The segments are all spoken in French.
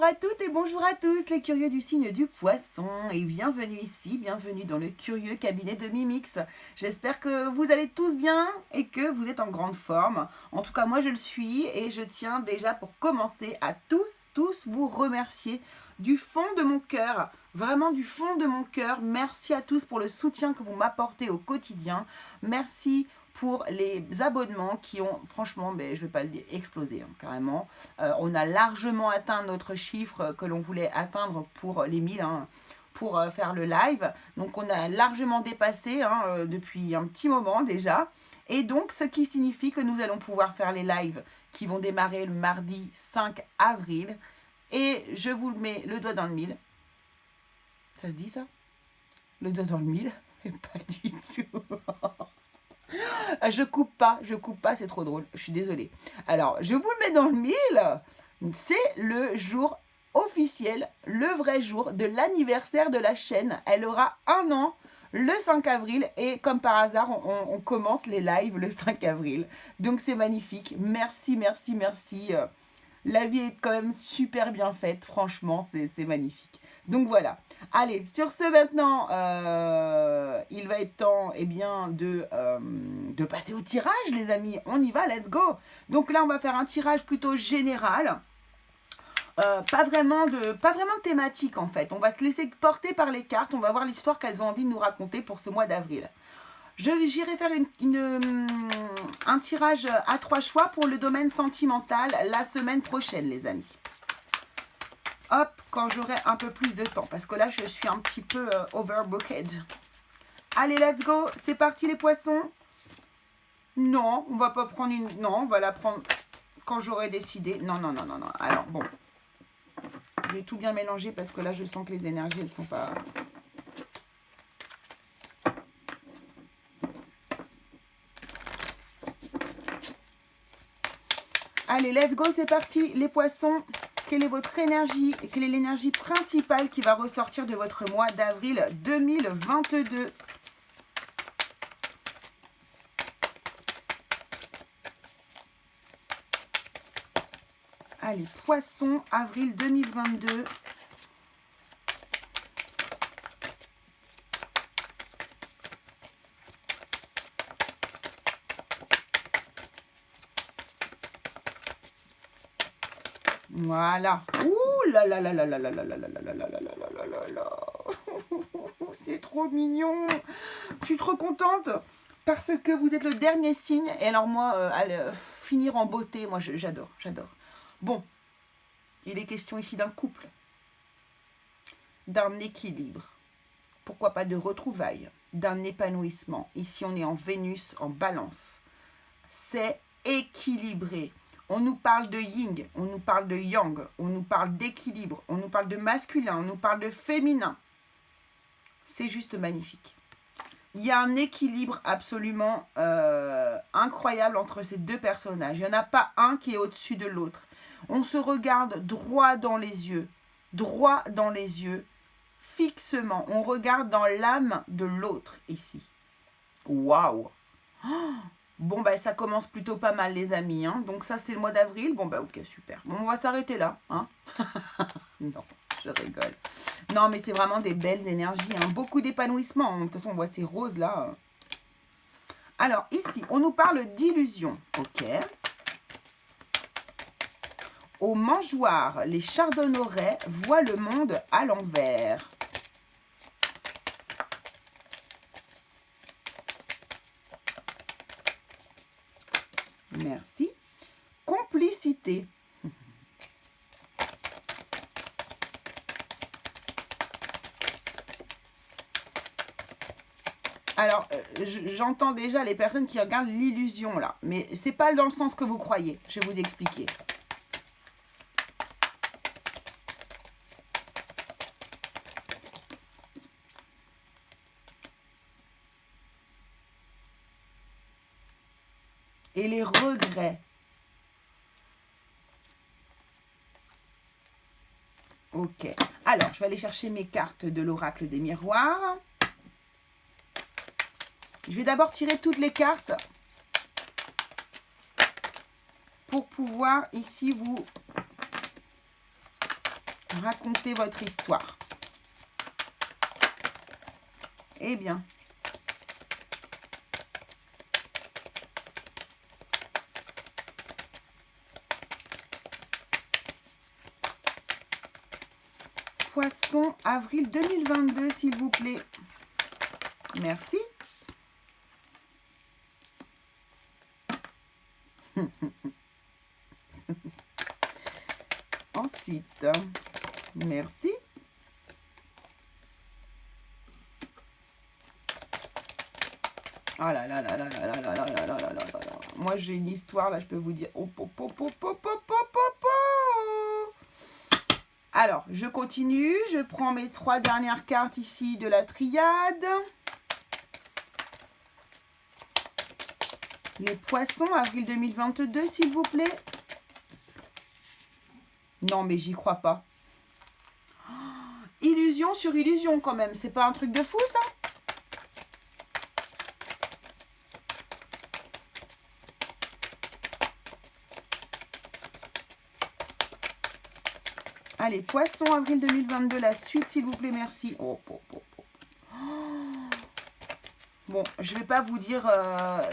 bonjour à toutes et bonjour à tous les curieux du signe du poisson et bienvenue ici, bienvenue dans le curieux cabinet de Mimix. J'espère que vous allez tous bien et que vous êtes en grande forme. En tout cas moi je le suis et je tiens déjà pour commencer à tous vous remercier du fond de mon cœur, vraiment du fond de mon cœur. Merci à tous pour le soutien que vous m'apportez au quotidien. Merci pour les abonnements qui ont, franchement, je ne vais pas le dire, explosé, carrément. On a largement atteint notre chiffre que l'on voulait atteindre pour les 1000, pour faire le live. Donc, on a largement dépassé depuis un petit moment déjà. Et donc, ce qui signifie que nous allons pouvoir faire les lives qui vont démarrer le mardi 5 avril. Et je vous mets le doigt dans le mille. Ça se dit, ça? Le doigt dans le mille? Pas du tout. Je coupe pas, c'est trop drôle, je suis désolée. Alors, je vous le mets dans le mille, c'est le jour officiel, le vrai jour de l'anniversaire de la chaîne. Elle aura 1 an le 5 avril et comme par hasard, on commence les lives le 5 avril. Donc c'est magnifique, merci. La vie est quand même super bien faite, franchement, c'est magnifique. Donc voilà. Allez, sur ce maintenant, il va être temps de passer au tirage, les amis. On y va, let's go. Donc là, on va faire un tirage plutôt général. Pas vraiment de thématique en fait. On va se laisser porter par les cartes. On va voir l'histoire qu'elles ont envie de nous raconter pour ce mois d'avril. J'irai faire un tirage à 3 choix pour le domaine sentimental la semaine prochaine, les amis. Hop, quand j'aurai un peu plus de temps. Parce que là, je suis un petit peu overbooked. Allez, let's go. C'est parti, les poissons. Non, on va pas prendre une... Non, on va la prendre quand j'aurai décidé. Non. Alors, bon. Je vais tout bien mélanger parce que là, je sens que les énergies, elles sont pas... Allez, let's go, c'est parti, les poissons. Quelle est votre énergie? Quelle est l'énergie principale qui va ressortir de votre mois d'avril 2022? Allez, poissons, avril 2022. Voilà. Ouh là là là là là là là là là là là là là là là là. C'est trop mignon. Je suis trop contente parce que vous êtes le dernier signe. Et alors moi, finir en beauté, moi j'adore. Bon, il est question ici d'un couple, d'un équilibre. Pourquoi pas de retrouvailles, d'un épanouissement. Ici, on est en Vénus, en balance. C'est équilibré. On nous parle de yin, on nous parle de yang, on nous parle d'équilibre, on nous parle de masculin, on nous parle de féminin. C'est juste magnifique. Il y a un équilibre absolument incroyable entre ces deux personnages. Il n'y en a pas un qui est au-dessus de l'autre. On se regarde droit dans les yeux, fixement. On regarde dans l'âme de l'autre ici. Waouh! Bon, ça commence plutôt pas mal, les amis. Donc ça, c'est le mois d'avril. Bon, ok, super. Bon, on va s'arrêter là. Non, je rigole. Non, mais c'est vraiment des belles énergies. Beaucoup d'épanouissement. De toute façon, on voit ces roses-là. Alors, ici, on nous parle d'illusion. Ok. Au mangeoire, les chardonnerets voient le monde à l'envers. Merci. Complicité. Alors, j'entends déjà les personnes qui regardent l'illusion là. Mais c'est pas dans le sens que vous croyez. Je vais vous expliquer. Et les regrets. Ok. Alors, je vais aller chercher mes cartes de l'oracle des miroirs. Je vais d'abord tirer toutes les cartes pour pouvoir ici vous Racontez votre histoire. Eh bien. Poisson, avril 2022, s'il vous plaît. Merci. Ensuite, merci. Oh là là là là là là là là là là là là là. Moi, j'ai une histoire, là, je peux vous dire. Oh, oh, oh, oh, oh, oh, oh, oh, oh. Alors, je continue. Je prends mes 3 dernières cartes ici de la triade. Les poissons, avril 2022, s'il vous plaît. Non, mais j'y crois pas. Oh, illusion sur illusion, quand même. C'est pas un truc de fou, ça? Allez, poisson, avril 2022, la suite, s'il vous plaît, merci. Oh, oh, oh, oh. Bon, je vais pas vous dire,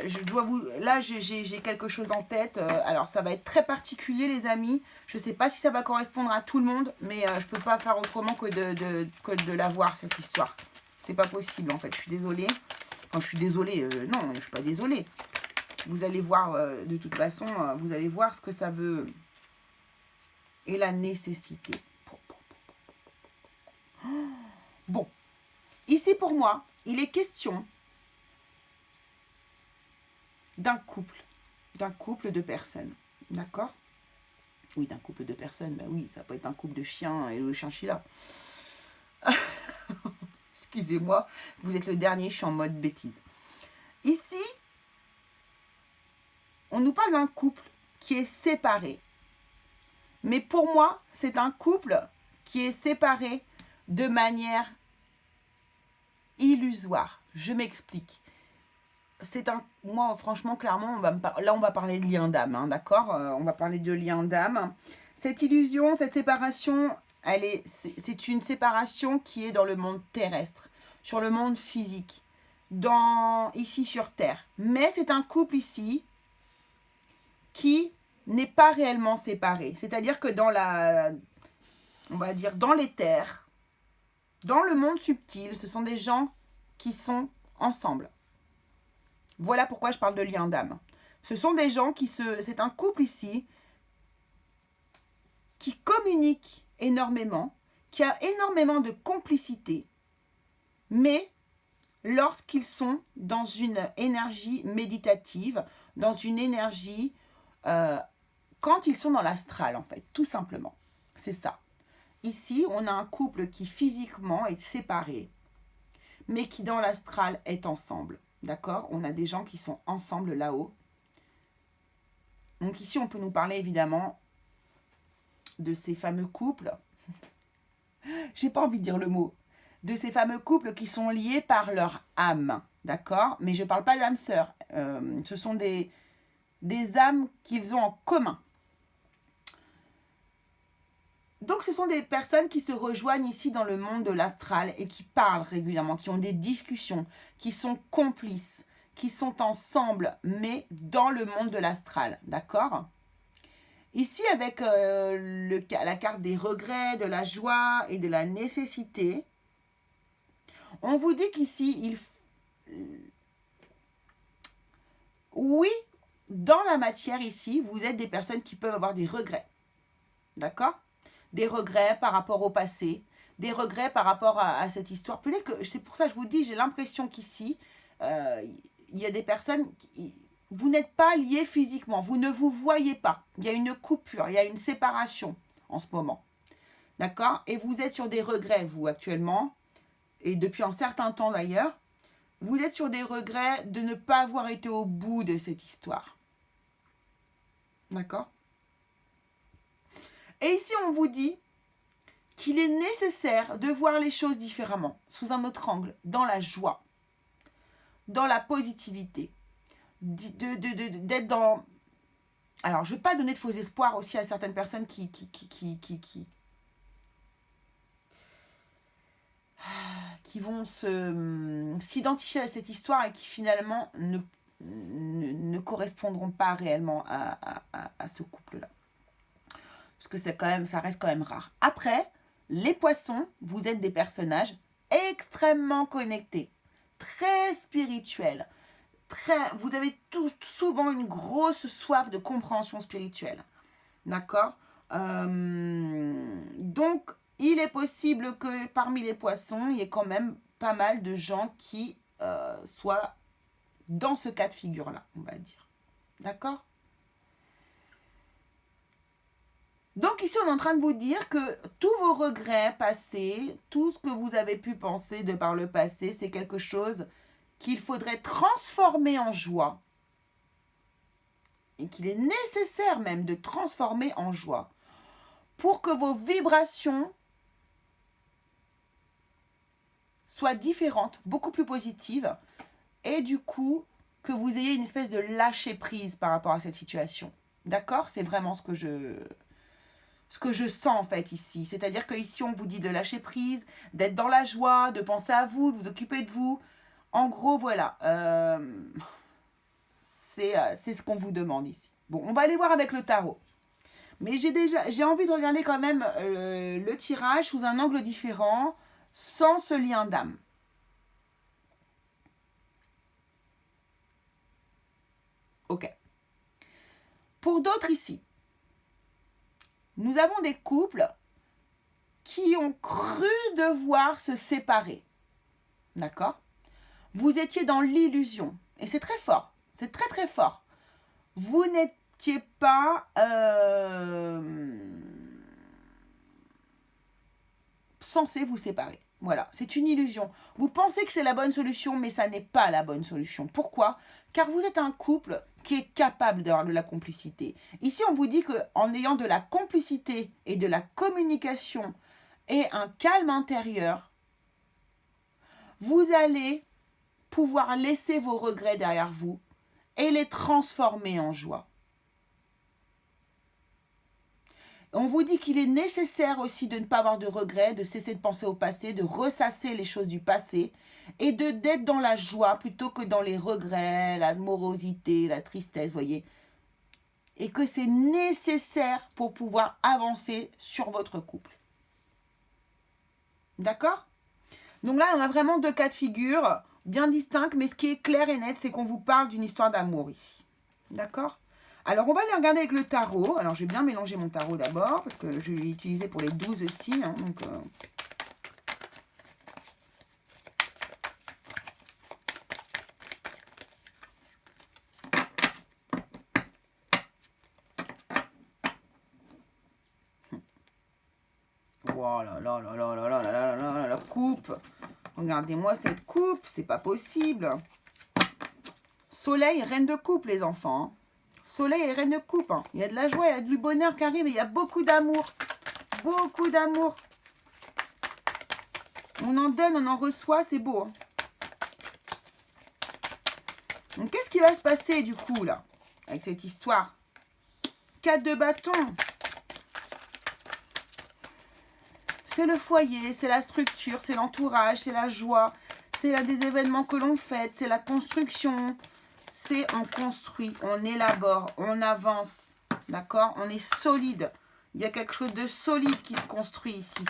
je dois vous... Là, j'ai quelque chose en tête. Alors, ça va être très particulier, les amis. Je sais pas si ça va correspondre à tout le monde, mais je peux pas faire autrement que de la voir, cette histoire. C'est pas possible, en fait. Je suis désolée. Enfin, je suis désolée. Non, je suis pas désolée. Vous allez voir, de toute façon, vous allez voir ce que ça veut... Et la nécessité. Bon. Ici, pour moi, il est question d'un couple de personnes. D'accord? Oui, d'un couple de personnes. Ben oui, ça peut être un couple de chiens et de chinchilla. Excusez-moi, vous êtes le dernier, je suis en mode bêtise. Ici, on nous parle d'un couple qui est séparé. Mais pour moi, c'est un couple qui est séparé de manière illusoire. Je m'explique. C'est un... Moi, franchement, clairement, là, on va parler de lien d'âme, hein, d'accord? On va parler de lien d'âme. Cette illusion, cette séparation, c'est une séparation qui est dans le monde terrestre, sur le monde physique, ici sur Terre. Mais c'est un couple ici qui n'est pas réellement séparé. C'est-à-dire que on va dire, dans l'éther, dans le monde subtil, ce sont des gens qui sont ensemble. Voilà pourquoi je parle de lien d'âme. Ce sont des gens c'est un couple ici qui communique énormément, qui a énormément de complicité, mais lorsqu'ils sont dans une énergie méditative, dans une énergie... quand ils sont dans l'astral, en fait, tout simplement. C'est ça. Ici, on a un couple qui physiquement est séparé, mais qui dans l'astral est ensemble. D'accord? On a des gens qui sont ensemble là-haut. Donc ici, on peut nous parler évidemment de ces fameux couples. J'ai pas envie de dire le mot. De ces fameux couples qui sont liés par leur âme. D'accord? Mais je parle pas d'âme sœur. Ce sont des âmes qu'ils ont en commun. Donc, ce sont des personnes qui se rejoignent ici dans le monde de l'astral et qui parlent régulièrement, qui ont des discussions, qui sont complices, qui sont ensemble, mais dans le monde de l'astral. D'accord? Ici, avec la carte des regrets, de la joie et de la nécessité, on vous dit qu'ici, oui, dans la matière ici, vous êtes des personnes qui peuvent avoir des regrets. D'accord? Des regrets par rapport au passé, des regrets par rapport à cette histoire. Peut-être que, c'est pour ça que je vous dis, j'ai l'impression qu'ici, il y a des personnes, vous n'êtes pas liés physiquement, vous ne vous voyez pas. Il y a une coupure, il y a une séparation en ce moment. D'accord? Et vous êtes sur des regrets, vous, actuellement, et depuis un certain temps d'ailleurs, vous êtes sur des regrets de ne pas avoir été au bout de cette histoire. D'accord? Et ici, on vous dit qu'il est nécessaire de voir les choses différemment, sous un autre angle, dans la joie, dans la positivité, d'être dans... Alors, je ne vais pas donner de faux espoirs aussi à certaines personnes qui qui vont s'identifier à cette histoire et qui finalement ne correspondront pas réellement à ce couple-là. Parce que ça reste quand même rare. Après, les poissons, vous êtes des personnages extrêmement connectés, très spirituels. Vous avez souvent une grosse soif de compréhension spirituelle. D'accord. Donc, il est possible que parmi les poissons, il y ait quand même pas mal de gens qui soient dans ce cas de figure-là, on va dire. D'accord. Donc ici, on est en train de vous dire que tous vos regrets passés, tout ce que vous avez pu penser de par le passé, c'est quelque chose qu'il faudrait transformer en joie. Et qu'il est nécessaire même de transformer en joie. Pour que vos vibrations soient différentes, beaucoup plus positives. Et du coup, que vous ayez une espèce de lâcher prise par rapport à cette situation. D'accord? C'est vraiment ce que je sens en fait ici. C'est-à-dire qu'ici on vous dit de lâcher prise, d'être dans la joie, de penser à vous, de vous occuper de vous. En gros, voilà. C'est ce qu'on vous demande ici. Bon, on va aller voir avec le tarot. Mais j'ai envie de regarder quand même le tirage sous un angle différent, sans ce lien d'âme. Ok. Pour d'autres ici, nous avons des couples qui ont cru devoir se séparer. D'accord? Vous étiez dans l'illusion. Et c'est très fort. C'est très très fort. Vous n'étiez pas censé vous séparer. Voilà, c'est une illusion. Vous pensez que c'est la bonne solution, mais ça n'est pas la bonne solution. Pourquoi? Car vous êtes un couple qui est capable d'avoir de la complicité. Ici, on vous dit qu'en ayant de la complicité et de la communication et un calme intérieur, vous allez pouvoir laisser vos regrets derrière vous et les transformer en joie. On vous dit qu'il est nécessaire aussi de ne pas avoir de regrets, de cesser de penser au passé, de ressasser les choses du passé et d'être dans la joie plutôt que dans les regrets, la morosité, la tristesse, voyez. Et que c'est nécessaire pour pouvoir avancer sur votre couple. D'accord? Donc là, on a vraiment deux cas de figure bien distincts, mais ce qui est clair et net, c'est qu'on vous parle d'une histoire d'amour ici. D'accord? Alors, on va aller regarder avec le tarot. Alors, je vais bien mélanger mon tarot d'abord, parce que je l'ai utilisé pour les 12 signes. Hein, donc, oh là là là là là là là là là là, la coupe. Regardez-moi cette coupe, c'est pas possible. Soleil, reine de coupe, les enfants. Hein. Soleil et reine de coupe. Hein. Il y a de la joie, il y a du bonheur qui arrive, et il y a beaucoup d'amour. Beaucoup d'amour. On en donne, on en reçoit, c'est beau. Hein. Donc, qu'est-ce qui va se passer, du coup, là, avec cette histoire? 4 de bâton. C'est le foyer, c'est la structure, c'est l'entourage, c'est la joie, c'est des événements que l'on fait, c'est la construction. C'est on construit, on élabore, on avance, d'accord? On est solide. Il y a quelque chose de solide qui se construit ici.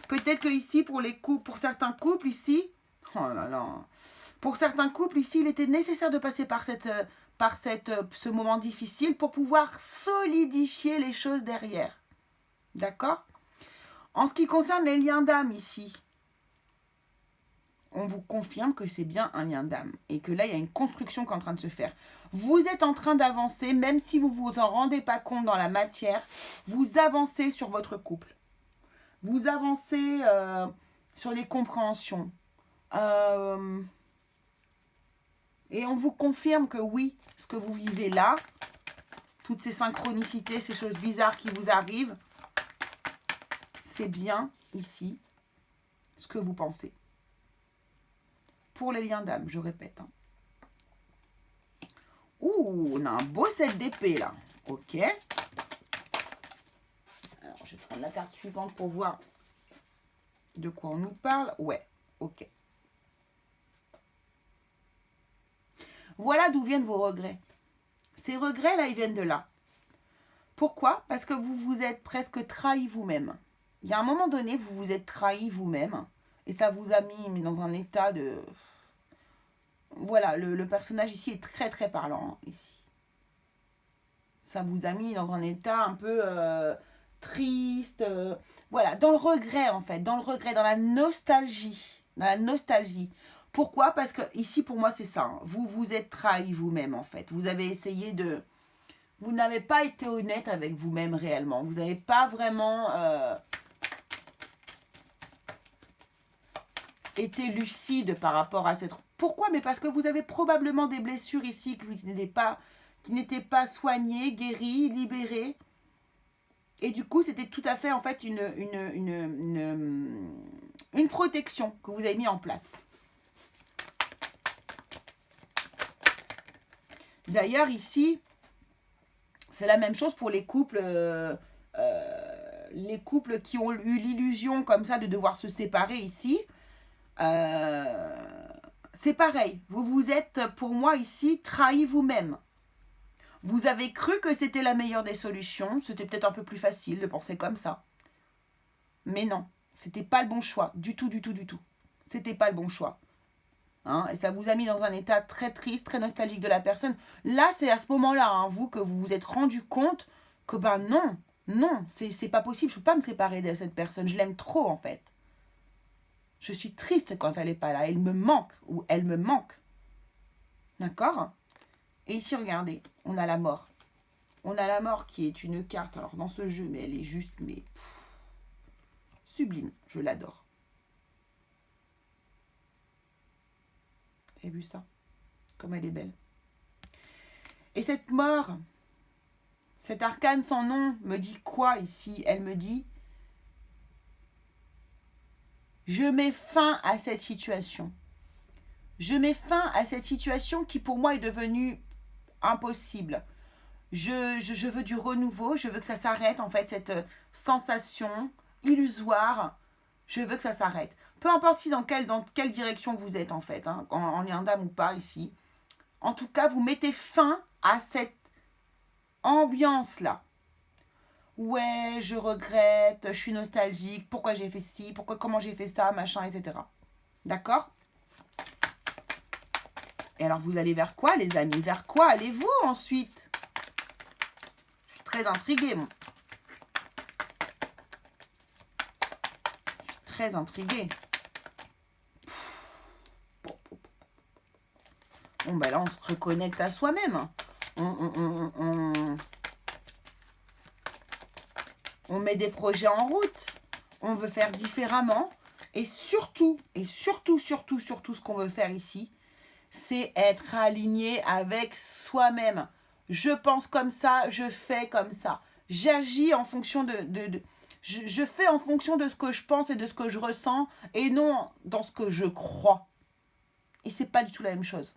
Peut-être que ici, pour certains couples ici, oh là là, pour certains couples ici, il était nécessaire de passer par ce moment difficile pour pouvoir solidifier les choses derrière, d'accord? En ce qui concerne les liens d'âme ici, on vous confirme que c'est bien un lien d'âme et que là, il y a une construction qui est en train de se faire. Vous êtes en train d'avancer, même si vous ne vous en rendez pas compte dans la matière, vous avancez sur votre couple. Vous avancez sur les compréhensions. Et on vous confirme que oui, ce que vous vivez là, toutes ces synchronicités, ces choses bizarres qui vous arrivent, c'est bien ici ce que vous pensez. Pour les liens d'âme, je répète. Hein. Ouh, on a un beau set d'épée là. Ok. Alors, je vais prendre la carte suivante pour voir De quoi on nous parle? Ouais, ok. Voilà d'où viennent vos regrets. Ces regrets-là, ils viennent de là. Pourquoi? Parce que vous vous êtes presque trahi vous-même. Il y a un moment donné, vous vous êtes trahi vous-même. Et ça vous a mis dans un état de... Voilà, le personnage ici est très très parlant. Ici. Ça vous a mis dans un état un peu triste. Voilà, dans le regret en fait. Dans le regret, dans la nostalgie. Dans la nostalgie. Pourquoi? Parce que ici, pour moi, c'est ça. Hein. Vous vous êtes trahi vous-même en fait. Vous avez essayé de... Vous n'avez pas été honnête avec vous-même réellement. Vous n'avez pas vraiment été lucide par rapport à cette... Pourquoi? Mais parce que vous avez probablement des blessures ici qui n'étaient pas soignées, guéries, libérées. Et du coup, c'était tout à fait en fait une protection que vous avez mis en place. D'ailleurs, ici... C'est la même chose pour les couples qui ont eu l'illusion comme ça de devoir se séparer ici. C'est pareil. Vous vous êtes, pour moi ici, trahi vous-même. Vous avez cru que c'était la meilleure des solutions. C'était peut-être un peu plus facile de penser comme ça. Mais non, c'était pas le bon choix. Du tout, du tout, du tout. C'était pas le bon choix. Hein, et ça vous a mis dans un état très triste, très nostalgique de la personne. Là, c'est à ce moment-là, hein, vous, que vous vous êtes rendu compte que non, c'est pas possible, je ne peux pas me séparer de cette personne, je l'aime trop en fait. Je suis triste quand elle n'est pas là, elle me manque, ou elle me manque. D'accord? Et ici, regardez, on a la mort. On a la mort qui est une carte, alors dans ce jeu, mais elle est juste, sublime, je l'adore. Vous avez vu ça? Comme elle est belle. Et cette mort, cet arcane sans nom me dit quoi ici? Elle me dit, je mets fin à cette situation. Je mets fin à cette situation qui pour moi est devenue impossible. Je veux du renouveau, je veux que ça s'arrête en fait, cette sensation illusoire. Je veux que ça s'arrête. Peu importe si dans quelle direction vous êtes en fait, hein, en lien d'âme ou pas ici. En tout cas, vous mettez fin à cette ambiance-là. Ouais, je regrette, je suis nostalgique, pourquoi j'ai fait ci, comment j'ai fait ça, machin, etc. D'accord? Et alors, vous allez vers quoi, les amis? Vers quoi allez-vous ensuite? Je suis très intriguée, moi. Je suis très intriguée. Bon, ben là, on se reconnecte à soi-même. On met des projets en route. On veut faire différemment. Et surtout, ce qu'on veut faire ici, c'est être aligné avec soi-même. Je pense comme ça, je fais comme ça. J'agis en fonction je fais en fonction de ce que je pense et de ce que je ressens et non dans ce que je crois. Et c'est pas du tout la même chose.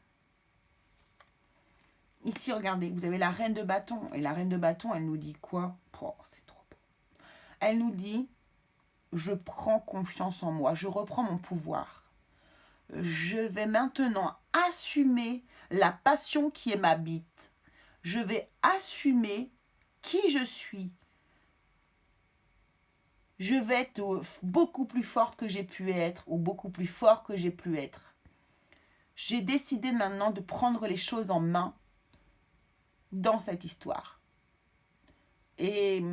Ici, regardez, vous avez la reine de bâton. Et la reine de bâton, elle nous dit quoi? Oh, c'est trop beau. Elle nous dit, je prends confiance en moi, je reprends mon pouvoir. Je vais maintenant assumer la passion qui m'habite. Je vais assumer qui je suis. Je vais être beaucoup plus forte que j'ai pu être ou beaucoup plus fort que j'ai pu être. J'ai décidé maintenant de prendre les choses en main dans cette histoire. Et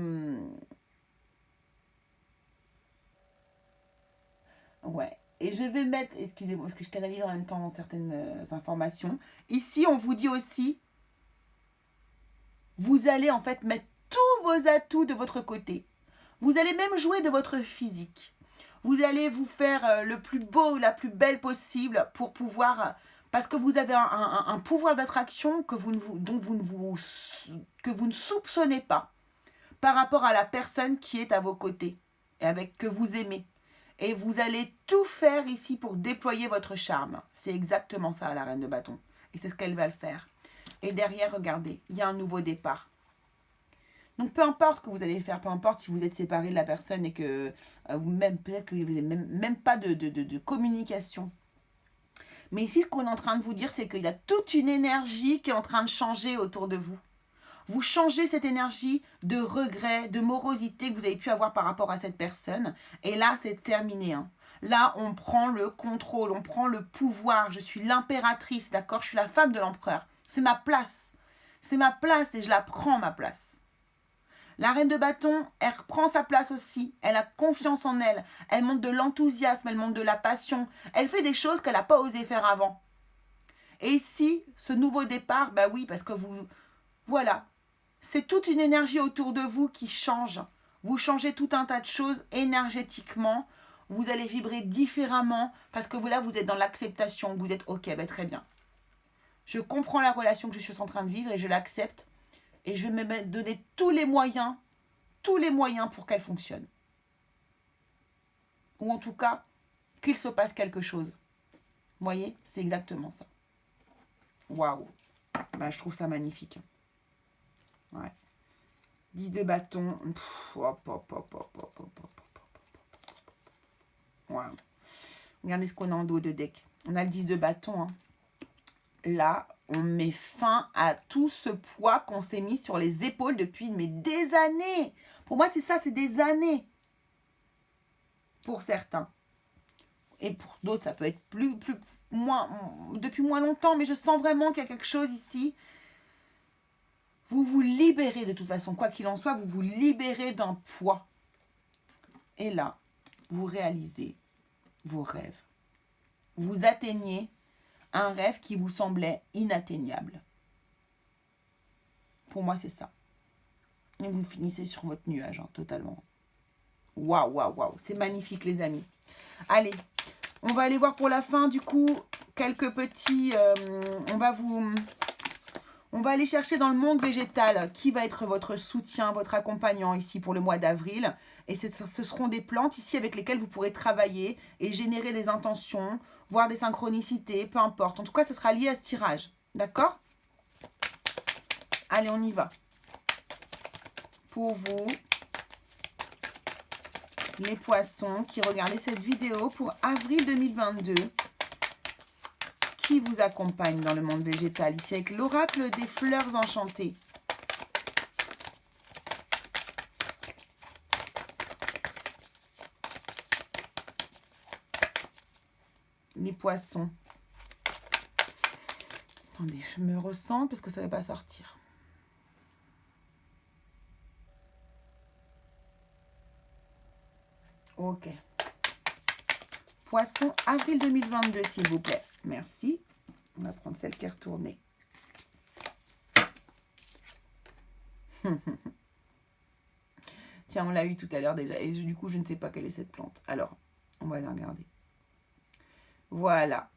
ouais. Et je vais mettre, excusez-moi, parce que je canalise en même temps certaines informations. Ici, on vous dit aussi, vous allez en fait mettre tous vos atouts de votre côté. Vous allez même jouer de votre physique. Vous allez vous faire le plus beau, la plus belle possible pour pouvoir... Parce que vous avez un pouvoir d'attraction que vous ne soupçonnez pas par rapport à la personne qui est à vos côtés et que vous aimez. Et vous allez tout faire ici pour déployer votre charme. C'est exactement ça, la reine de bâton. Et c'est ce qu'elle va le faire. Et derrière, regardez, il y a un nouveau départ. Donc, peu importe ce que vous allez faire, peu importe si vous êtes séparé de la personne et que vous-même, peut-être que vous n'avez même pas de communication. Mais ici, ce qu'on est en train de vous dire, c'est qu'il y a toute une énergie qui est en train de changer autour de vous. Vous changez cette énergie de regret, de morosité que vous avez pu avoir par rapport à cette personne. Et là, c'est terminé. Hein. Là, on prend le contrôle, on prend le pouvoir. Je suis l'impératrice, d'accord? Je suis la femme de l'empereur. C'est ma place. C'est ma place et je la prends, ma place. La reine de bâton, elle reprend sa place aussi. Elle a confiance en elle. Elle montre de l'enthousiasme, elle montre de la passion. Elle fait des choses qu'elle n'a pas osé faire avant. Et ici, ce nouveau départ, bah oui, parce que vous... Voilà. C'est toute une énergie autour de vous qui change. Vous changez tout un tas de choses énergétiquement. Vous allez vibrer différemment parce que là, vous êtes dans l'acceptation. Vous êtes OK, ben très bien. Je comprends la relation que je suis en train de vivre et je l'accepte. Et je vais me donner tous les moyens pour qu'elle fonctionne. Ou en tout cas, qu'il se passe quelque chose. Vous voyez, c'est exactement ça. Waouh. Ben, je trouve ça magnifique. Ouais. 10 de bâton. Ouais. Regardez ce qu'on a en dos de deck. On a le 10 de bâton. Hein. Là, on met fin à tout ce poids qu'on s'est mis sur les épaules depuis des années. Pour moi, c'est ça, c'est des années. Pour certains. Et pour d'autres, ça peut être depuis moins longtemps. Mais je sens vraiment qu'il y a quelque chose ici. Vous vous libérez de toute façon, quoi qu'il en soit, vous vous libérez d'un poids. Et là, vous réalisez vos rêves. Vous atteignez un rêve qui vous semblait inatteignable. Pour moi, c'est ça. Et vous finissez sur votre nuage, hein, totalement. Waouh, waouh, waouh. C'est magnifique, les amis. Allez, on va aller voir pour la fin, du coup, quelques petits... On va aller chercher dans le monde végétal qui va être votre soutien, votre accompagnant ici pour le mois d'avril. Et ce seront des plantes ici avec lesquelles vous pourrez travailler et générer des intentions, voir des synchronicités, peu importe. En tout cas, ce sera lié à ce tirage. D'accord? Allez, on y va. Pour vous, les poissons qui regardez cette vidéo pour avril 2022. Qui vous accompagne dans le monde végétal, ici avec l'oracle des fleurs enchantées. Les poissons. Attendez, je me ressens parce que ça ne va pas sortir. Ok. Poisson, avril 2022, s'il vous plaît. Merci. On va prendre celle qui est retournée. Tiens, on l'a eu tout à l'heure déjà. Et du coup, je ne sais pas quelle est cette plante. Alors, on va la regarder. Voilà.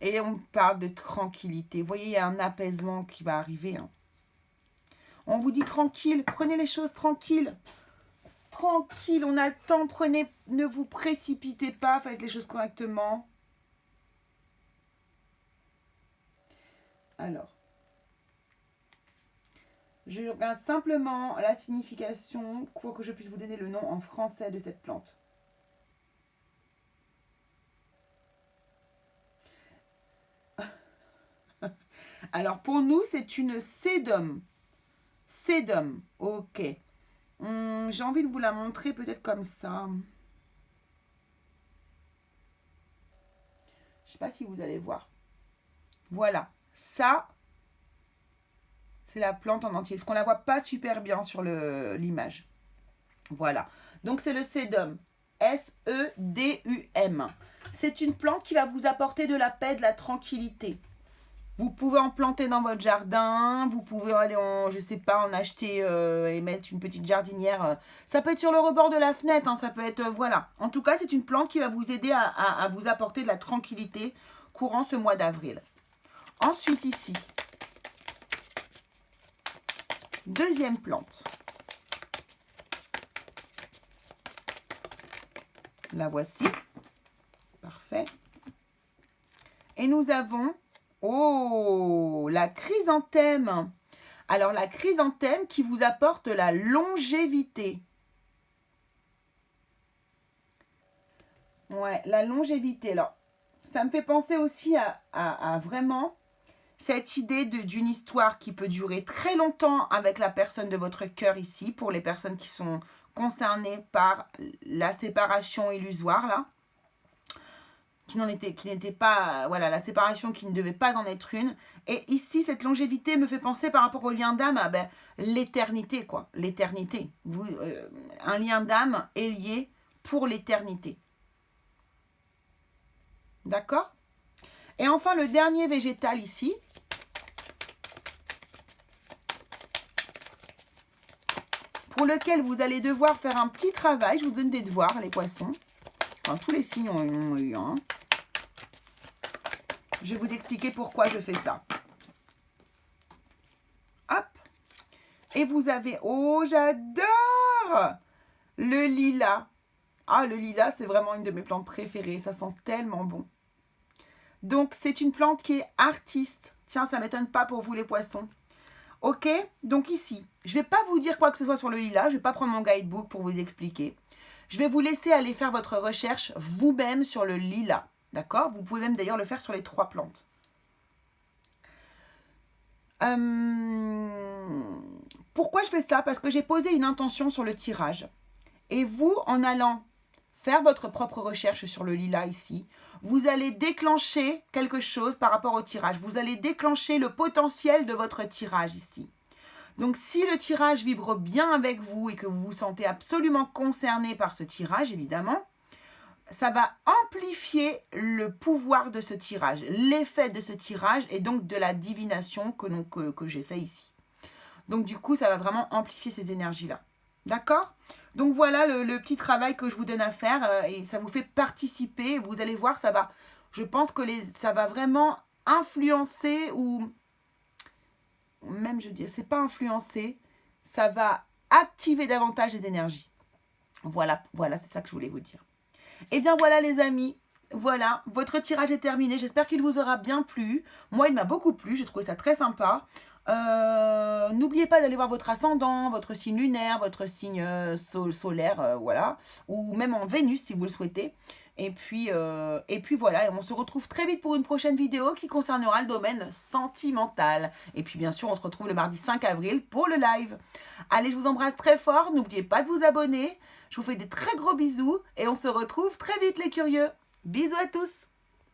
Et on parle de tranquillité. Vous voyez, il y a un apaisement qui va arriver. Hein. On vous dit tranquille. Prenez les choses tranquilles. Tranquille, on a le temps. Prenez, ne vous précipitez pas. Faites les choses correctement. Alors, je regarde simplement la signification, quoi que je puisse vous donner le nom en français de cette plante. Alors, pour nous, c'est une sédum. Sédum, ok. J'ai envie de vous la montrer peut-être comme ça. Je ne sais pas si vous allez voir. Voilà. Ça, c'est la plante en entier. Parce qu'on ne la voit pas super bien sur l'image. Voilà. Donc, c'est le sédum. S-E-D-U-M. C'est une plante qui va vous apporter de la paix, de la tranquillité. Vous pouvez en planter dans votre jardin. Vous pouvez aller, je sais pas, en acheter et mettre une petite jardinière. Ça peut être sur le rebord de la fenêtre. Hein, ça peut être, voilà. En tout cas, c'est une plante qui va vous aider à vous apporter de la tranquillité courant ce mois d'avril. Ensuite, ici, deuxième plante. La voici. Parfait. Et nous avons, oh, la chrysanthème. Alors, la chrysanthème qui vous apporte la longévité. Ouais, la longévité. Alors, ça me fait penser aussi à vraiment cette idée d'une histoire qui peut durer très longtemps avec la personne de votre cœur ici, pour les personnes qui sont concernées par la séparation illusoire, là. Qui n'était pas, voilà, la séparation qui ne devait pas en être une. Et ici, cette longévité me fait penser par rapport au lien d'âme à l'éternité, quoi. L'éternité. Un lien d'âme est lié pour l'éternité. D'accord? Et enfin, le dernier végétal ici. Pour lequel vous allez devoir faire un petit travail. Je vous donne des devoirs, les poissons. Enfin, tous les signes ont eu un. Je vais vous expliquer pourquoi je fais ça. Hop. Et vous avez... Oh, j'adore le lilas. Ah, le lilas, c'est vraiment une de mes plantes préférées. Ça sent tellement bon. Donc, c'est une plante qui est artiste. Tiens, ça ne m'étonne pas pour vous, les poissons. Ok, donc ici, je ne vais pas vous dire quoi que ce soit sur le lilas. Je ne vais pas prendre mon guidebook pour vous expliquer. Je vais vous laisser aller faire votre recherche vous-même sur le lilas. D'accord? Vous pouvez même d'ailleurs le faire sur les 3 plantes. Pourquoi je fais ça? Parce que j'ai posé une intention sur le tirage. Et vous, en allant faire votre propre recherche sur le lilas ici, vous allez déclencher quelque chose par rapport au tirage. Vous allez déclencher le potentiel de votre tirage ici. Donc, si le tirage vibre bien avec vous et que vous vous sentez absolument concerné par ce tirage, évidemment, ça va amplifier le pouvoir de ce tirage, l'effet de ce tirage et donc de la divination que j'ai fait ici. Donc du coup, ça va vraiment amplifier ces énergies-là. D'accord? Donc voilà le petit travail que je vous donne à faire et ça vous fait participer. Vous allez voir, ça va, je pense que ça va vraiment influencer ou même je dis, c'est pas influencer, ça va activer davantage les énergies. Voilà, c'est ça que je voulais vous dire. Et bien voilà les amis, voilà, votre tirage est terminé. J'espère qu'il vous aura bien plu. Moi, il m'a beaucoup plu, j'ai trouvé ça très sympa. N'oubliez pas d'aller voir votre ascendant, votre signe lunaire, votre signe solaire, voilà. Ou même en Vénus si vous le souhaitez. Et puis voilà, et on se retrouve très vite pour une prochaine vidéo qui concernera le domaine sentimental. Et puis bien sûr, on se retrouve le mardi 5 avril pour le live. Allez, je vous embrasse très fort, n'oubliez pas de vous abonner. Je vous fais des très gros bisous et on se retrouve très vite les curieux. Bisous à tous!